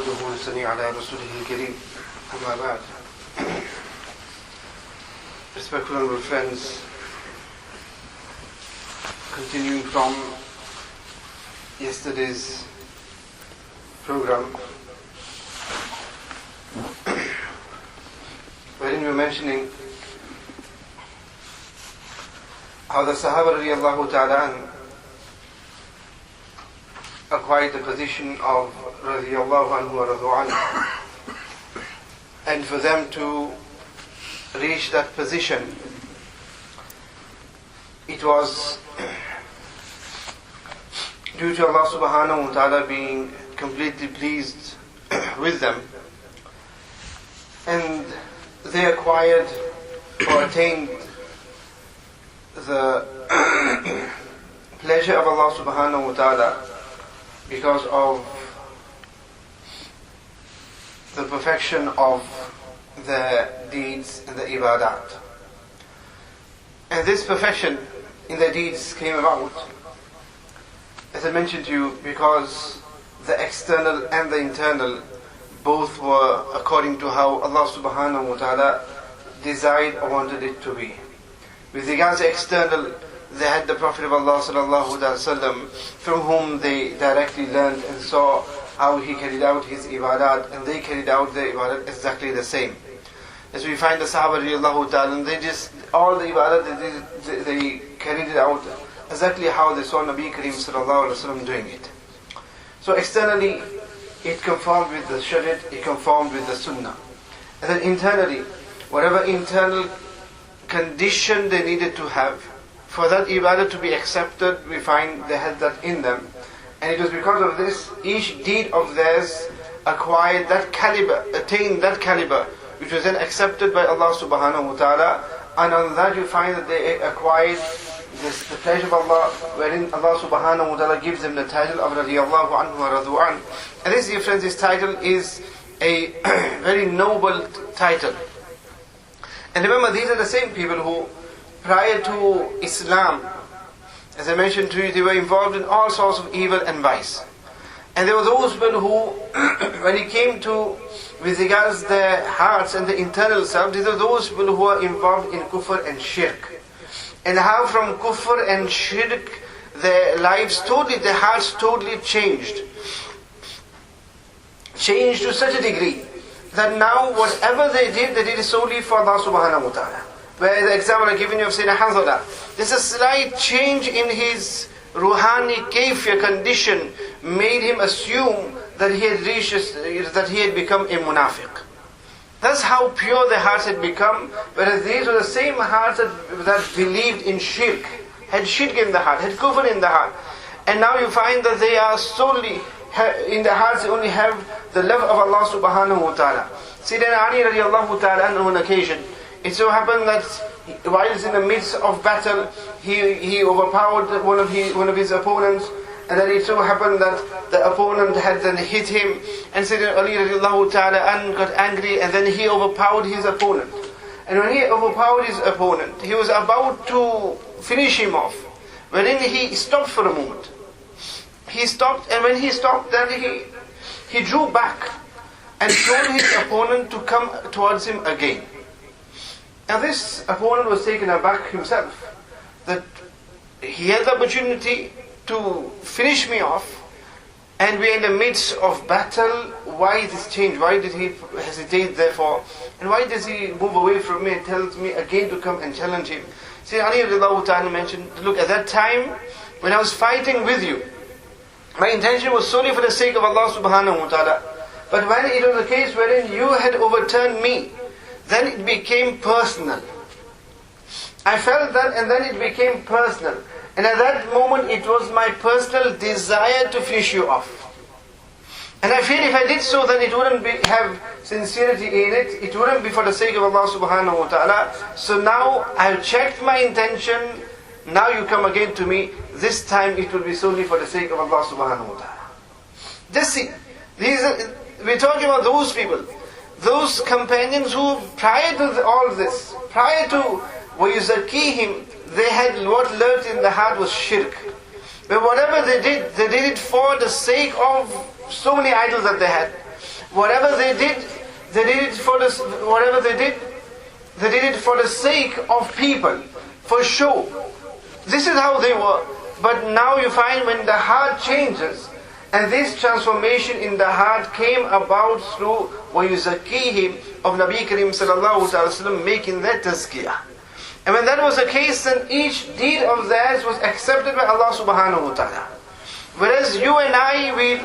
نحمده ونصلي على رسوله الكريم أما بعد. Respectful honorable friends, continuing from yesterday's program, wherein we were mentioning how the Sahaba radiallahu ta'ala acquired the position of radiallahu anhu wa radu anhu, and for them to reach that position, it was due to Allah subhanahu wa ta'ala being completely pleased with them, and they acquired or attained the pleasure of Allah subhanahu wa ta'ala because of the perfection of their deeds and the ibadat. And this perfection in their deeds came about, as I mentioned to you, because the external and the internal both were according to how Allah subhanahu wa ta'ala desired or wanted it to be. With regards to external, they had the Prophet of Allah sallallahu alaihi wasallam, from whom they directly learned and saw how he carried out his ibadat, and they carried out their ibadat exactly the same. As we find the Sahaba radiallahu ta'ala, they just, all the ibadat, they carried it out exactly how they saw Nabi Kareem sallallahu alaihi wasallam doing it. So externally, it conformed with the Shariat, it conformed with the Sunnah. And then internally, whatever internal condition they needed to have for that ibadah to be accepted, we find they had that in them. And it was because of this, each deed of theirs acquired that caliber, attained that caliber, which was then accepted by Allah subhanahu wa ta'ala. And on that you find that they acquired the pleasure of Allah, wherein Allah subhanahu wa ta'ala gives them the title of radiyallahu anhu wa radu an. And this, dear friends, this title is a very noble title. And remember, these are the same people who, prior to Islam, as I mentioned to you, they were involved in all sorts of evil and vice. And there were those people who, when it came to, with regards to their hearts and the internal self, these are those people who are involved in kufr and shirk. And how from kufr and shirk, their lives totally, their hearts totally changed. Changed to such a degree that now whatever they did it solely for Allah subhanahu wa ta'ala. Where the example I've given you of Sayyidina Hanzala, there's a slight change in his ruhani kayfiyya condition made him assume that he had reached, that he had become a munafiq. That's how pure their hearts had become, whereas these were the same hearts that believed in shirk, had shirk in the heart, had kufr in the heart. And now you find that they are solely, in their hearts they only have the love of Allah subhanahu wa ta'ala. Sayyidina Ali radiallahu ta'ala on occasion, it so happened that while in the midst of battle, he overpowered one of his opponents, and then it so happened that the opponent had then hit him, and Sayyidina Ali radiallahu ta'ala got angry, and then he overpowered his opponent. And when he overpowered his opponent, he was about to finish him off, wherein he stopped for a moment. He stopped, and when he stopped, then he drew back and told his opponent to come towards him again. And this opponent was taken aback himself, that he had the opportunity to finish me off, and we are in the midst of battle. Why this change? Why did he hesitate therefore? And why does he move away from me and tells me again to come and challenge him? See, Ali radiallahu ta'ala mentioned, look, at that time when I was fighting with you, my intention was solely for the sake of Allah subhanahu wa ta'ala. But when it was a case wherein you had overturned me, then it became personal. I felt that, and then it became personal. And at that moment it was my personal desire to finish you off. And I feel if I did so, then it wouldn't have sincerity in it. It wouldn't be for the sake of Allah subhanahu wa ta'ala. So now I've checked my intention. Now you come again to me. This time it will be solely for the sake of Allah subhanahu wa ta'ala. Just see, we're talking about those people, those companions who prior to all this, prior to وَيُزَكِّيهِمْ, they had what lurked in the heart was shirk. But whatever they did it for the sake of so many idols that they had. Whatever they did it for the, whatever they did it for the sake of people, for show. This is how they were. But now you find when the heart changes, and this transformation in the heart came about through وَيُزَكِّيهِمْ of Nabi Kareem sallallahu alayhi wa sallam making that tazkiyah. And when that was the case, then each deed of theirs was accepted by Allah subhanahu wa ta'ala. Whereas you and I, we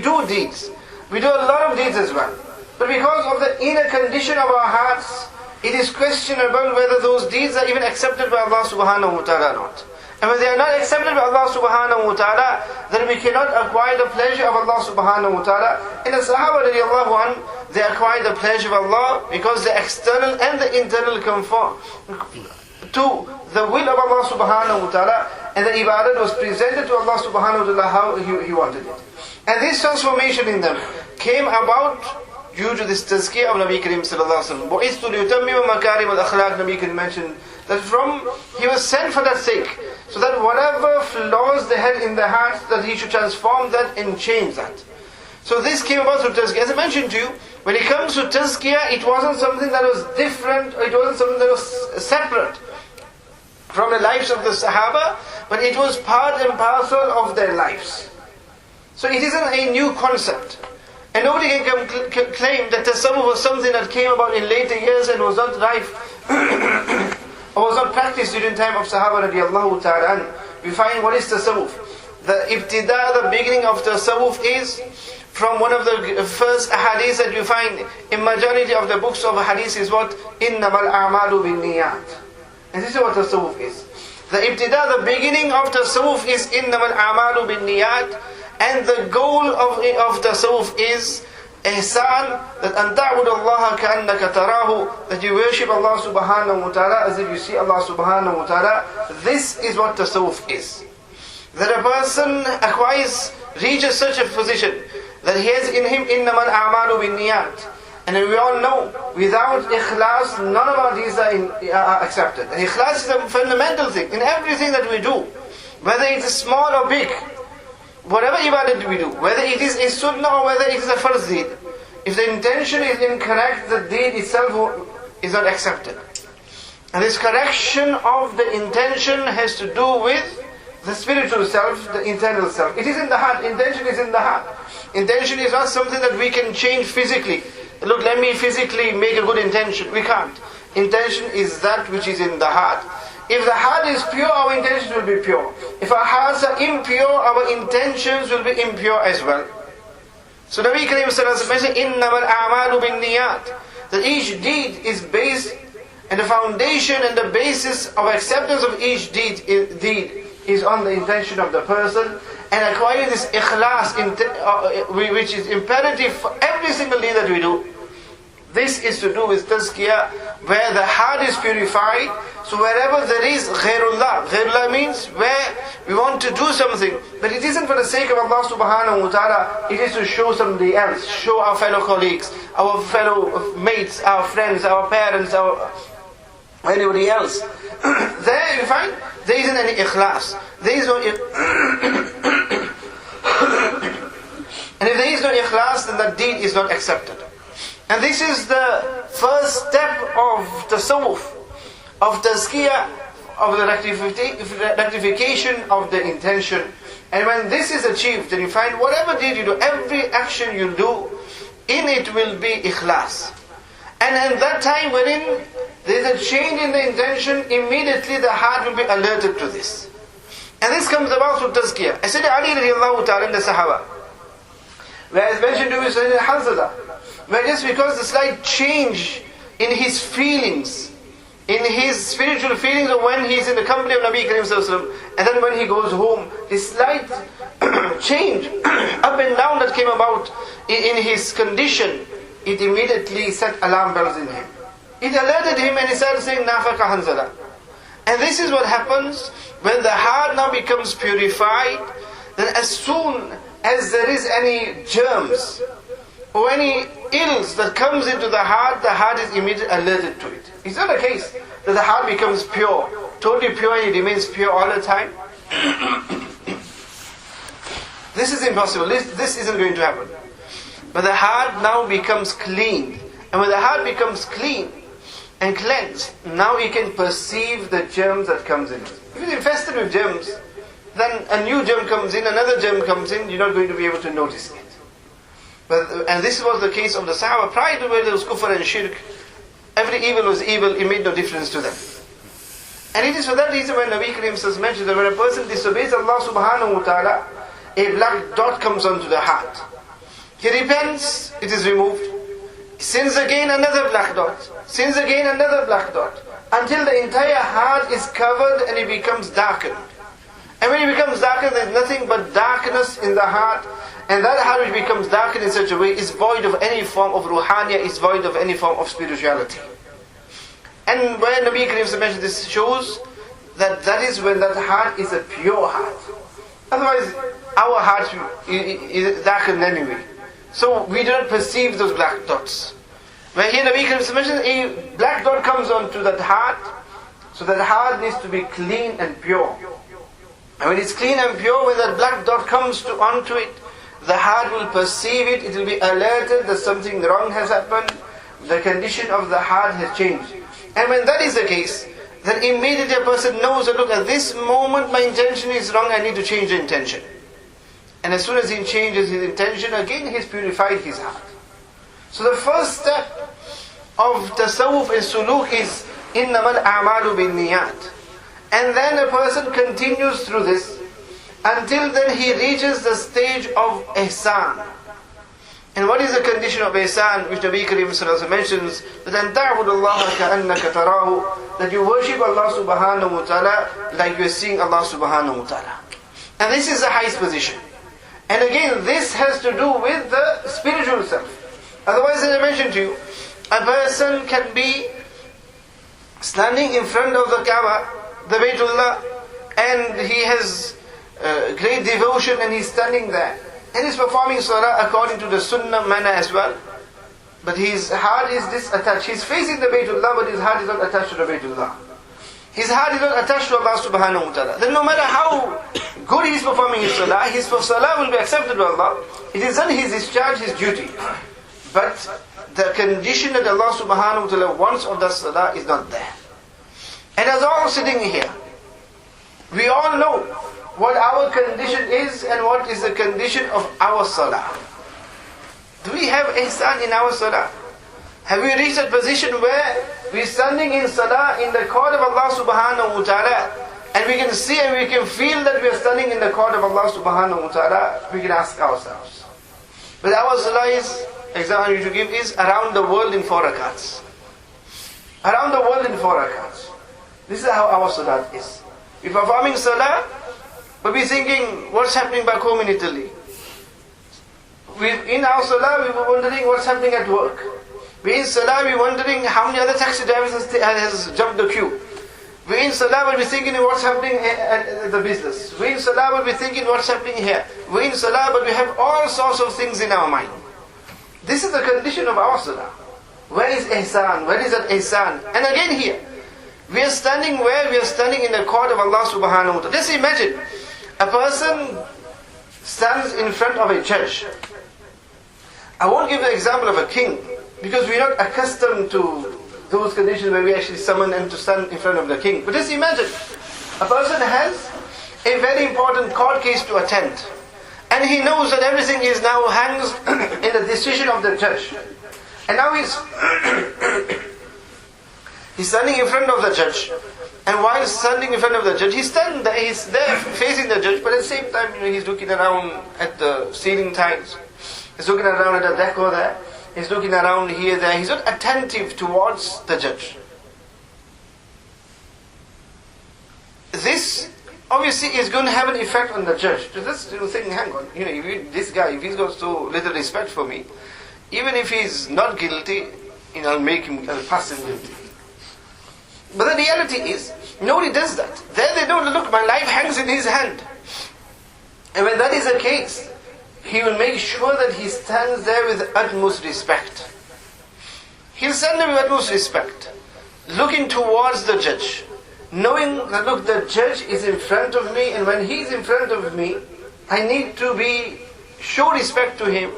do deeds. We do a lot of deeds as well. But because of the inner condition of our hearts, it is questionable whether those deeds are even accepted by Allah subhanahu wa ta'ala or not. And when they are not accepted by Allah subhanahu wa ta'ala, then we cannot acquire the pleasure of Allah subhanahu wa ta'ala. In the Sahaba radiallahu anhu, they acquired the pleasure of Allah because the external and the internal conform to the will of Allah subhanahu wa ta'ala, and the ibadat was presented to Allah subhanahu wa ta'ala how He wanted it. And this transformation in them came about due to this tazkiyah of Nabi Kareem sallallahu alayhi wa sallam. بُعِثْتُ لِيُتَمِّمَ مَكَارِمَ الْأَخْلَاقِ Nabi Kareem mentioned that He was sent for that sake, so that whatever flaws they had in their hearts, that He should transform that and change that. So this came about through tazkiyah. As I mentioned to you, when it comes to tazkiyah, it wasn't something that was different, it wasn't something that was separate from the lives of the Sahaba, but it was part and parcel of their lives. So it isn't a new concept. And nobody can claim that tasawwuf was something that came about in later years and was not rife or was not practiced during the time of Sahaba radiallahu ta'ala. We find what is tasawwuf. The ibtida, the beginning of tasawwuf is from one of the first hadiths that you find in majority of the books of hadith is what? إِنَّمَا الْأَعْمَالُ بِالنِّيَّاتِ. And this is what tasawwuf is. The ibtida, the beginning of tasawwuf is إِنَّمَا الْأَعْمَالُ بِالنِّيَّاتِ. And the goal of tasawwuf is ihsan, that أَن تَعْبُدَ اللَّهَ كَأَنَّكَ تَرَاهُ, that you worship Allah subhanahu wa ta'ala as if you see Allah subhanahu wa ta'ala. This is what tasawwuf is. That a person reaches such a position that he has in him إِنَّمَا الْأَعْمَالُ بِالنِّيَّاتِ. And we all know, without ikhlas, none of our deeds are accepted. And ikhlas is a fundamental thing in everything that we do, whether it is small or big. Whatever ibadat we do, whether it is a sunnah or whether it is a farz deed, if the intention is incorrect, the deed itself is not accepted. And this correction of the intention has to do with the spiritual self, the internal self. It is in the heart. Intention is in the heart. Intention is not something that we can change physically. Look, let me physically make a good intention. We can't. Intention is that which is in the heart. If the heart is pure, our intentions will be pure. If our hearts are impure, our intentions will be impure as well. So Nabi Kareem sallallahu alayhi wa sallam said, إِنَّمَا الْأَعْمَالُ بِالنِّيَّاتِ. That each deed is based, and the foundation and the basis of acceptance of each deed is on the intention of the person. And acquiring this ikhlas, which is imperative for every single deed that we do. This is to do with tazkiyah, where the heart is purified. So wherever there is ghairullah means where we want to do something, but it isn't for the sake of Allah subhanahu wa ta'ala, it is to show somebody else, show our fellow colleagues, our fellow mates, our friends, our parents, anybody else. There you find, there isn't any ikhlas. There is no and if there is no ikhlas, then that deed is not accepted. And this is the first step of tasawwuf, of tazkiyah, of the rectification of the intention. And when this is achieved, then you find whatever deed you do, every action you do, in it will be ikhlas. And in that time wherein there is a change in the intention, immediately the heart will be alerted to this. And this comes about through tazkiyah. As Sayyidina Ali radiallahu ta'ala in the Sahaba, where as mentioned to you Sayyidina Hanzala, where just because the slight change in his feelings, in his spiritual feelings of when he's in the company of Nabi Kareem sallallahu alayhi wa sallam, and then when he goes home, this slight change, up and down that came about in his condition, it immediately set alarm bells in him. It alerted him and he started saying, Nafaqa Hanzala. And this is what happens when the heart now becomes purified, then as soon as there is any germs or any ills that comes into the heart is immediately alerted to it. It's not a case that the heart becomes pure, totally pure, and it remains pure all the time. This is impossible. This isn't going to happen. But the heart now becomes clean. And when the heart becomes clean and cleansed, now you can perceive the germs that comes in. If it's infested with germs, then a new germ comes in, another germ comes in, you're not going to be able to notice it. And this was the case of the Sahaba. Prior to where there was kufr and shirk, every evil was evil, it made no difference to them. And it is for that reason when Nabi Karim mentioned that when a person disobeys Allah subhanahu wa ta'ala, a black dot comes onto the heart. He repents, it is removed. Sins again, another black dot. Sins again, another black dot. Until the entire heart is covered and it becomes darkened. And when it becomes darkened, there is nothing but darkness in the heart. And that heart which becomes darkened in such a way is void of any form of ruhaniyah, is void of any form of spirituality. And when Nabi Karim mentioned this shows that that is when that heart is a pure heart. Otherwise, our heart is darkened anyway. So we do not perceive those black dots. Where here Nabi Karim mentioned a black dot comes onto that heart, so that heart needs to be clean and pure. And when it's clean and pure, when that black dot comes onto it, the heart will perceive it, it will be alerted that something wrong has happened, the condition of the heart has changed. And when that is the case, then immediately a person knows that look, at this moment my intention is wrong, I need to change the intention. And as soon as he changes his intention, again he's purified his heart. So the first step of tasawwuf and suluk is innamal a'malu bin niyat. And then a person continues through this until then he reaches the stage of ihsan. And what is the condition of ihsan, which Nabi Karim mentions? That أَن تَعْبُدَ اللَّهَ كَأَنَّكَ تَرَاهُ, that you worship Allah subhanahu wa ta'ala like you are seeing Allah subhanahu wa ta'ala. And this is the highest position. And again, this has to do with the spiritual self. Otherwise, as I mentioned to you, a person can be standing in front of the Kaaba, the Baytullah, and he has great devotion and he's standing there. And he's performing salah according to the sunnah manner as well. But his heart is disattached. He's facing the Baytullah, but his heart is not attached to the Baytullah. His heart is not attached to Allah subhanahu wa ta'ala. Then no matter how good he is performing his salah will be accepted by Allah. It is done, his discharge, his duty. But the condition that Allah subhanahu wa ta'ala wants of the salah is not there. And as all sitting here, we all know what our condition is and what is the condition of our salah. Do we have ihsan in our salah? Have we reached a position where we're standing in salah in the court of Allah subhanahu wa ta'ala, and we can see and we can feel that we are standing in the court of Allah subhanahu wa ta'ala? We can ask ourselves. But our salah is, example you to give is around the world in 4 rakats. Around the world in 4 rakats. This is how our salah is. We're performing salah, but we're thinking, what's happening back home in Italy? In our salah, we were wondering what's happening at work. We're in salah, we're wondering how many other taxi drivers has jumped the queue. We're in salah, but we're thinking what's happening at the business. We're in salah, but we're thinking what's happening here. We're in salah, but we have all sorts of things in our mind. This is the condition of our salah. Where is ihsan? Where is that ihsan? And again here, we are standing where? We are standing in the court of Allah subhanahu wa ta'ala. Just imagine, a person stands in front of a judge. I won't give the example of a king, because we're not accustomed to those conditions where we actually summon and to stand in front of the king. But just imagine, a person has a very important court case to attend, and he knows that everything is now hangs in the decision of the judge. And now he's standing in front of the judge, and while standing in front of the judge, he's there facing the judge, but at the same time, he's looking around at the ceiling tiles. He's looking around at the decor there. He's looking around here, there. He's not attentive towards the judge. This obviously is going to have an effect on the judge. So this thing, hang on, this guy, if he's got so little respect for me, even if he's not guilty, I'll pass him guilty. But the reality is, nobody does that. There they don't look, my life hangs in his hand. And when that is the case, he will make sure that he stands there with utmost respect. He'll stand there with utmost respect, looking towards the judge, knowing that look, the judge is in front of me, and when he's in front of me, I need to show respect to him,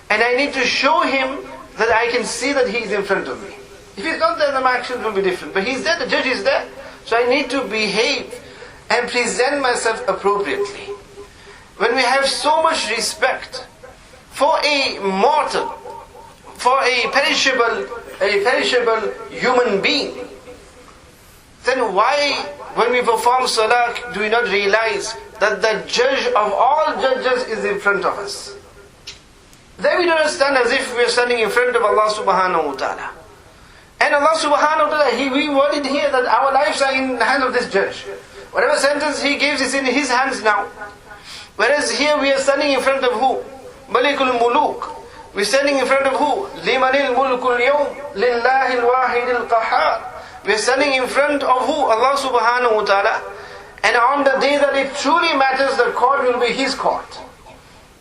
And I need to show him that I can see that he is in front of me. If he's not there, then my actions will be different. But he's there, the judge is there. So I need to behave and present myself appropriately. When we have so much respect for a mortal, for a perishable human being, then why, when we perform salah, do we not realize that the judge of all judges is in front of us? Then we don't stand as if we are standing in front of Allah subhanahu wa ta'ala. And Allah subhanahu wa ta'ala, we worded here that our lives are in the hands of this judge. Whatever sentence he gives is in his hands now. Whereas here we are standing in front of who? Malikul Muluk. We're standing in front of who? Limanil mulkul yawm lillahi al-wahid al-qahhar. We're standing in front of who? Allah subhanahu wa ta'ala. And on the day that it truly matters, the court will be his court.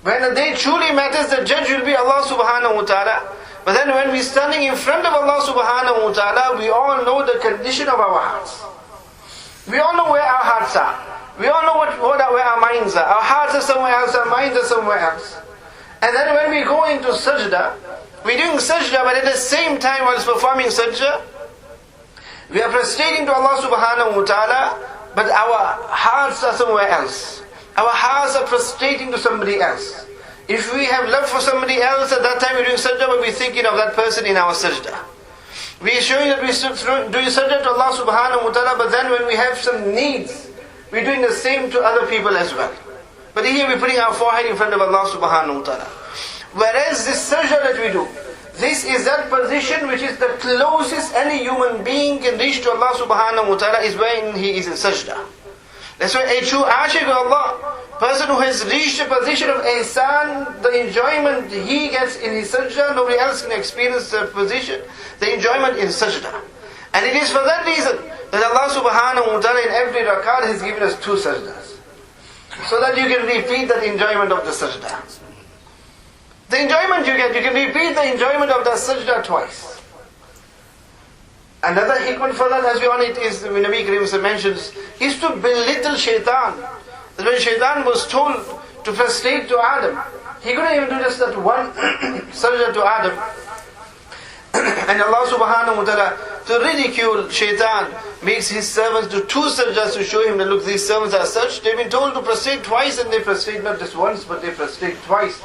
When the day truly matters, the judge will be Allah subhanahu wa ta'ala. But then when we're standing in front of Allah subhanahu wa ta'ala, we all know the condition of our hearts. We all know where our hearts are. We all know where our minds are. Our hearts are somewhere else, our minds are somewhere else. And then when we go into sajda, we're doing sajda, but at the same time while performing sajda, we are prostrating to Allah subhanahu wa ta'ala, but our hearts are somewhere else. Our hearts are prostrating to somebody else. If we have love for somebody else, at that time we're doing sajda, but we're thinking of that person in our sajda. We are showing that we're doing sajda to Allah subhanahu wa ta'ala, but then when we have some needs, we're doing the same to other people as well. But here we're putting our forehead in front of Allah subhanahu wa ta'ala. Whereas this sajda that we do, this is that position which is the closest any human being can reach to Allah subhanahu wa ta'ala, is when he is in sajda. That's why a true ashiq of Allah, person who has reached a position of ihsan, the enjoyment he gets in his sajda, nobody else can experience the position, the enjoyment in sajda. And it is for that reason that Allah subhanahu wa ta'ala in every rakat has given us 2 sajdas. So that you can repeat that enjoyment of the sajda. The enjoyment you get, you can repeat the enjoyment of the sajda twice. Another hikmah for that, as we on it, is, when Nabi Karim mentions, is to belittle shaitan. That when shaitan was told to prostrate to Adam, he couldn't even do just that one sajda to Adam. And Allah subhanahu wa ta'ala, to ridicule shaitan, makes his servants do 2 sajdas to show him that look, these servants are such. They've been told to prostrate twice, and they prostrate not just once, but they prostrate twice.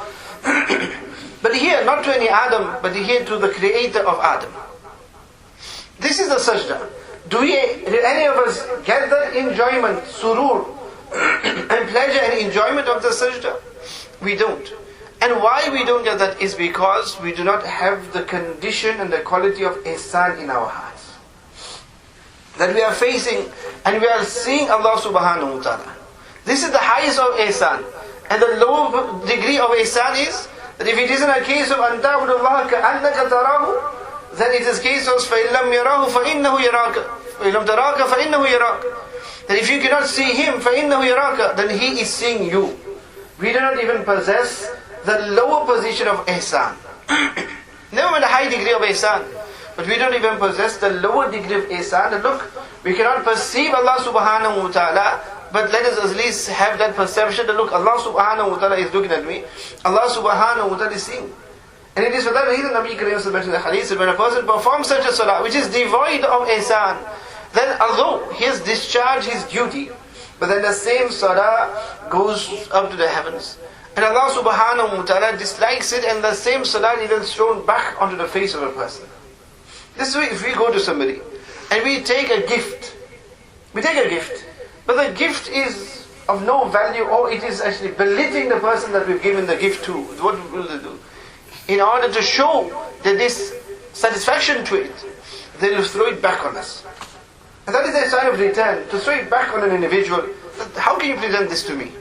But here, not to any Adam, but here to the creator of Adam. This is the sajda. Do any of us get that enjoyment, surur, and pleasure and enjoyment of the sajda? We don't. And why we don't get that is because we do not have the condition and the quality of ihsan in our hearts. That we are facing and we are seeing Allah subhanahu wa ta'ala. This is the highest of ihsan. And the lower degree of ihsan is that if it isn't a case of أَن تَعْبُدُ اللَّهَ كَأَنَّكَ تَرَاهُ, then it is a case of فَإِن لَمْ يَرَاهُ فَإِنَّهُ يَرَاكَ فَإِن لَمْ تَرَاكَ فَإِنَّهُ يَرَاكَ. That if you cannot see him, فَإِنَّهُ يَرَاكَ, then he is seeing you. We do not even possess the lower position of ihsan. Never mind a high degree of ihsan, but we don't even possess the lower degree of ihsan. And look, we cannot perceive Allah subhanahu wa ta'ala, but let us at least have that perception that look, Allah subhanahu wa ta'ala is looking at me, Allah subhanahu wa ta'ala is seeing. And it is for that reason Nabi Karim mentioned in the hadith that when a person performs such a salah which is devoid of ihsan, then although he has discharged his duty, but then the same salah goes up to the heavens. And Allah subhanahu wa ta'ala dislikes it, and the same salah is then thrown back onto the face of a person. This way, if we go to somebody and we take a gift, but the gift is of no value, or it is actually belittling the person that we've given the gift to, what will they do? In order to show that this satisfaction to it, they will throw it back on us. And that is a sign of return, to throw it back on an individual. How can you present this to me?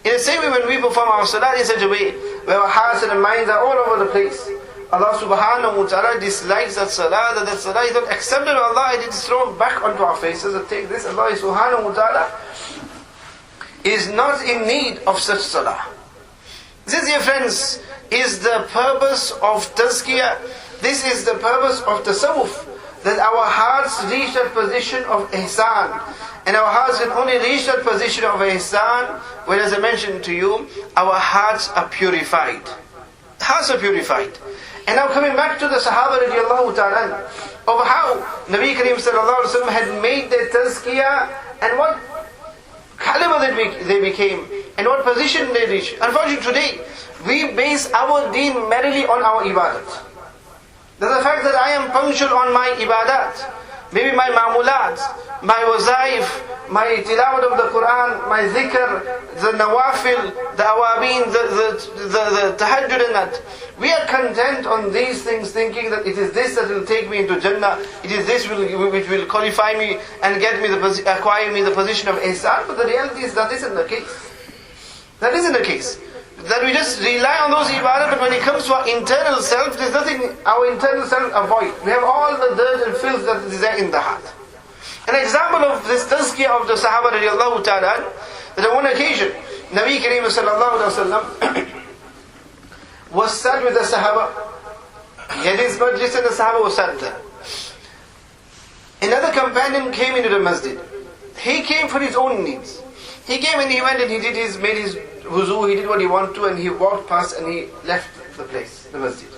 In the same way, when we perform our salah in such a way, where our hearts and minds are all over the place, Allah subhanahu wa ta'ala dislikes that salah is not accepted by Allah, and it is thrown back onto our faces. And take this, Allah subhanahu wa ta'ala is not in need of such salah. This, dear friends, is the purpose of tazkiyah. This is the purpose of tasawwuf, that our hearts reach that position of ihsan. And our hearts can only reach that position of ihsan when, as I mentioned to you, our hearts are purified. hearts are purified. And now coming back to the Sahaba radiallahu ta'ala, of how Nabi Kareem sallallahu alaihi wasallam had made their tazkiyah and what caliber they became and what position they reached. Unfortunately today, we base our deen merely on our ibadat. The fact that I am punctual on my ibadat, maybe my ma'mulat, my wazaif, my tilawat of the Quran, my zikr, the nawafil, the awabin, the tahajjud and that. We are content on these things thinking that it is this that will take me into Jannah, it is this which will qualify me and acquire me the position of ihsan. But the reality is that isn't the case. That isn't the case. That we just rely on those ibadah, but when it comes to our internal self, there's nothing our internal self avoid. We have all the dirt and filth that is there in the heart. An example of this tazkiyah of the Sahaba radiallahu ta'ala, that on one occasion, Nabi Kareem sallallahu alaihi wasallam was sat with the Sahaba. He had his majlis and the Sahaba was sat there. Another companion came into the masjid. He came for his own needs. He came and he went and he made his wuzu, he did what he wanted to, and he walked past and he left the place, the masjid.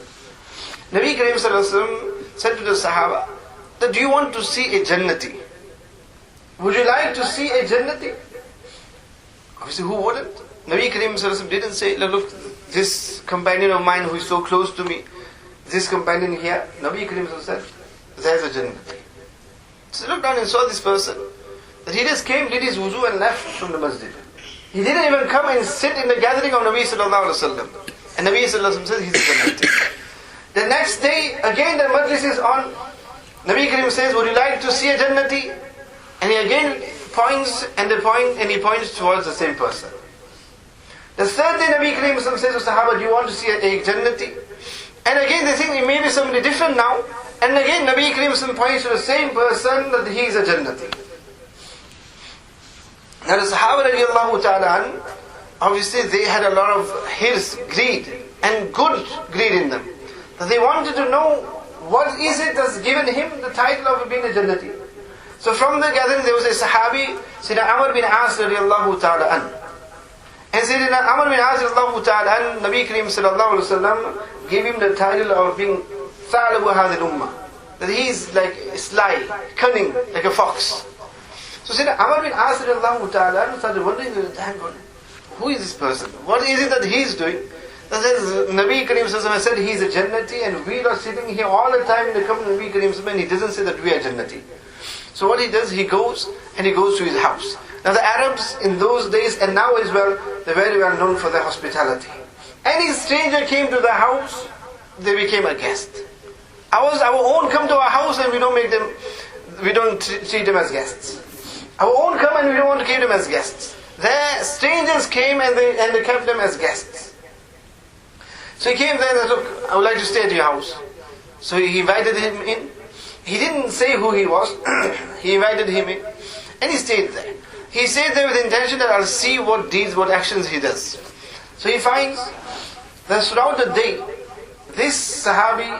Nabi Kareem sallallahu alaihi wasallam said to the Sahaba, that do you want to see a Jannati? Would you like to see a Jannati? Obviously, who wouldn't? Nabi Kareem sallallahu alaihi wasallam didn't say, look, this companion of mine who is so close to me, this companion here, Nabi Kareem sallallahu alaihi wasallam said, there's a Jannati. So look down and saw this person, that he just came, did his wuzu and left from the masjid. He didn't even come and sit in the gathering of Nabi sallallahu alaihi wasallam. And Nabi sallallahu alaihi wasallam says, he's a Jannati. The next day, again the majlis is on. Nabi Kareem says, would you like to see a Jannati? And he again points and he points towards the same person. The third day Nabi Kareem says to Sahaba, do you want to see a Jannati? And again they think it may be somebody different now. And again Nabi Kareem points to the same person that he is a Jannati. Now the Sahaba radiallahu ta'ala, obviously they had a lot of hirs, greed, and good greed in them. That they wanted to know what is it that's given him the title of being a Jannati. So from the gathering there was a Sahabi, Sayyidina Amr bin As radiallahu ta'ala an. And Sayyidina Amr bin As radiallahu ta'ala an, Nabi Kareem sallallahu alayhi wa sallam gave him the title of being Thalabu hadil ummah. That he is like sly, cunning, like a fox. So Sayyidina Amr bin As radiallahu ta'ala an started wondering, who is this person? What is it that he is doing? That says, Nabi Kareem sallallahu alayhi wa sallam said he is a Jannati, and we are sitting here all the time in the company of Nabi Kareem sallallahu alayhi wa sallam, and he doesn't say that we are Jannati. So what he does, he goes to his house. Now the Arabs in those days and now as well, they're very well known for their hospitality. Any stranger came to the house, they became a guest. Our own come to our house and we don't treat them as guests. Our own come and we don't want to keep them as guests. Their strangers came and they kept them as guests. So he came there and said, look, I would like to stay at your house. So he invited him in. He didn't say who he was. He invited him in. And he stayed there. He stayed there with the intention that I'll see what deeds, what actions he does. So he finds that throughout the day, this Sahabi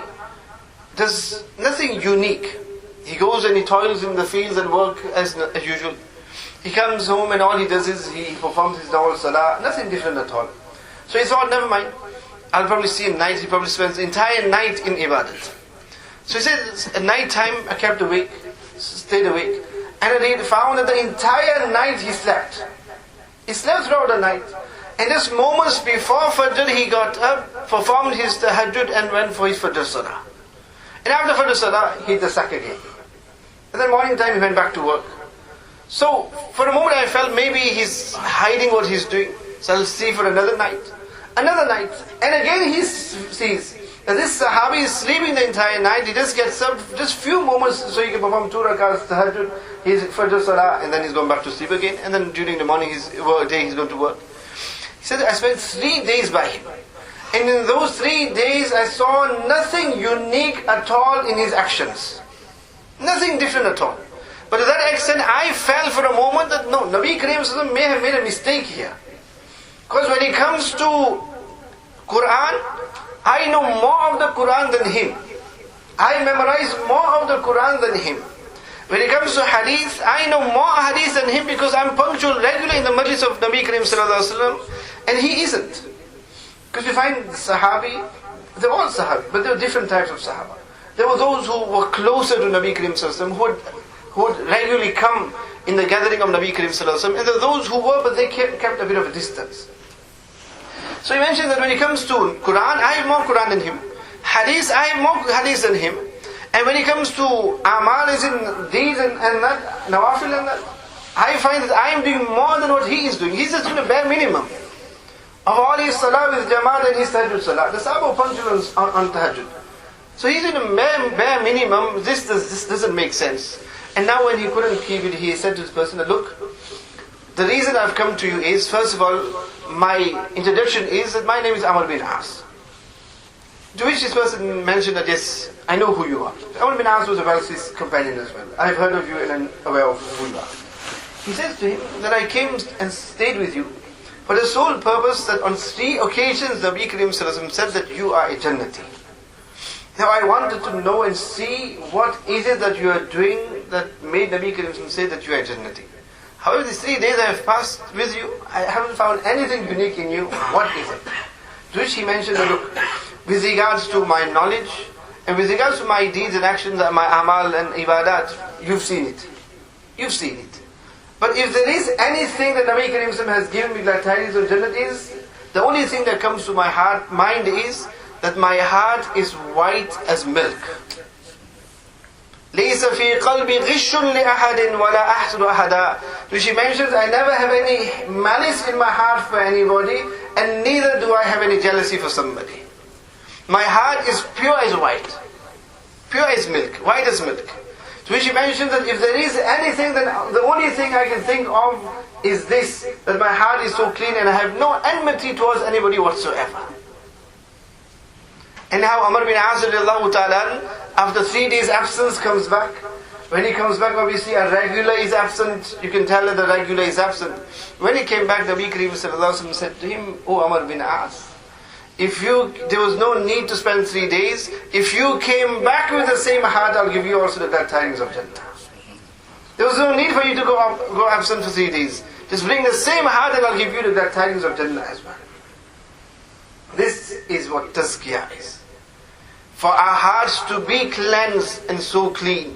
does nothing unique. He goes and he toils in the fields and work as usual. He comes home and all he does is he performs his normal salah. Nothing different at all. So he thought, never mind. I'll probably see him night. He probably spends the entire night in ibadat. So he said, at night time I kept awake, stayed awake, and I found that the entire night he slept. He slept throughout the night. And just moments before Fajr he got up, performed his tahajjud and went for his Fajr salah. And after Fajr salah he hit the sack again. And then morning time he went back to work. So for a moment I felt maybe he's hiding what he's doing. So I'll see for another night. Another night. And again he sees that this Sahabi is sleeping the entire night. He just gets up just few moments so he can perform 2 rakats tahajjud, his Fajr salah, and then he's going back to sleep again. And then during the morning he's going to work. He said, I spent 3 days by him. And in those 3 days I saw nothing unique at all in his actions. Nothing different at all. But to that extent I felt for a moment that no, Nabi Kareem may have made a mistake here. Because when it comes to Quran, I know more of the Quran than him. I memorize more of the Quran than him. When it comes to hadith, I know more hadith than him because I'm punctual regularly in the majlis of Nabi Kareem sallallahu alaihi wasallam, and he isn't. Because you find Sahabi, they're all Sahabi, but there were different types of Sahaba. There were those who were closer to Nabi Karim Sallallahu Alaihi Wasallam, who would regularly come in the gathering of Nabi Karim Sallallahu Alaihi Wasallam, and there were those who were, but they kept a bit of a distance. So he mentioned that when it comes to Quran, I have more Quran than him. Hadith, I have more Hadith than him. And when it comes to Amal, as in deeds and that, Nawafil and that, I find that I am doing more than what he is doing. He's just doing a bare minimum. Of all his salah is Jamaat and his tahajjud salah. The Sahaba punctual on tahajjud. So he's doing a bare minimum. This doesn't make sense. And now when he couldn't keep it, he said to this person, look, the reason I've come to you is, first of all, my introduction is that my name is Amr bin As. To which this person mentioned that, yes, I know who you are. Amr bin As was a wealthy companion as well. I've heard of you and I'm aware of who you are. He says to him that I came and stayed with you for the sole purpose that on 3 occasions Nabi Karim Sallallahu Alaihi Wasallam said that you are a Jannati. Now I wanted to know and see what is it that you are doing that made Nabi Karim Sallallahu Alaihi Wasallam say that you are a Jannati. However, these 3 days I have passed with you, I haven't found anything unique in you. What is it? To which he mentioned that, look, with regards to my knowledge and with regards to my deeds and actions, my amal and ibadat, you've seen it. You've seen it. But if there is anything that Nabi Karim Sallallahu Alaihi Wasallam has given me like tidings of Jannat is, the only thing that comes to my mind is that my heart is white as milk. لَيْسَ فِي قَلْبِ غِشٌّ لِأَحَدٍ وَلَا أَحْسُدُ أَحَدًا. So she mentions, I never have any malice in my heart for anybody, and neither do I have any jealousy for somebody. My heart is pure as white. Pure as milk, white as milk. So she mentions that if there is anything, then the only thing I can think of is this, that my heart is so clean and I have no enmity towards anybody whatsoever. And how Amr bin As radiallahu ta'ala, after 3 days absence, comes back. When he comes back, obviously a regular is absent. You can tell that the regular is absent. When he came back, Nabi Karim Sallallahu Alaihi Wasallam said to him, O Amr bin As, there was no need to spend 3 days. If you came back with the same heart, I'll give you also the glad tidings of Jannah. There was no need for you to go absent for 3 days. Just bring the same heart and I'll give you the glad tidings of Jannah as well. This is what tazkiyah is. For our hearts to be cleansed and so clean.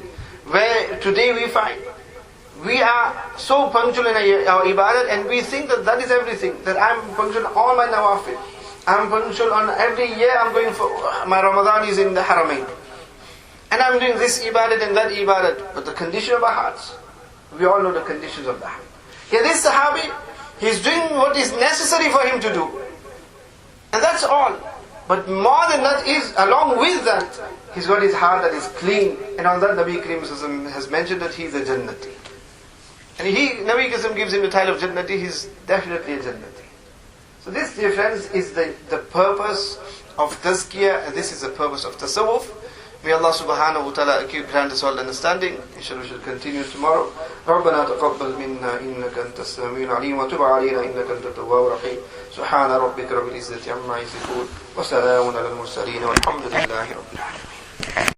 Where today we find, we are so punctual in our ibadat and we think that that is everything. That I'm punctual on all my nawafil. I'm punctual on every year I'm going for, my Ramadan is in the Haramain. And I'm doing this ibadat and that ibadat. But the condition of our hearts, we all know the conditions of the heart. Here this Sahabi, he's doing what is necessary for him to do. And that's all. But more than that is, along with that, he's got his heart that is clean. And on that Nabi Karim has mentioned that he's a Jannati. And Nabi Karim gives him the title of Jannati, he's definitely a Jannati. So this, dear friends, is the purpose of tazkiyah, and this is the purpose of tasawwuf. May Allah subhanahu wa ta'ala grant us all understanding. Inshallah we shall continue tomorrow. رَبَّنَا تَقَبَّلْ مِنَّا إِنَّكَ أَنْتَ السَّمِيعُ الْعَلِيمُ وَتُبْ عَلَيْنَا إِنَّكَ أَنْتَ التَّوَّابُ الرَّحِيمُ سُبْحَانَ رَبِّكَ رَبِّ الْعِزَّةِ عَمَّا يَصِفُونَ وَسَلَامٌ عَلَى الْمُرْسَلِينَ وَالْحَمْدُ لِلَّهِ رَبِّ الْعَالَمِينَ.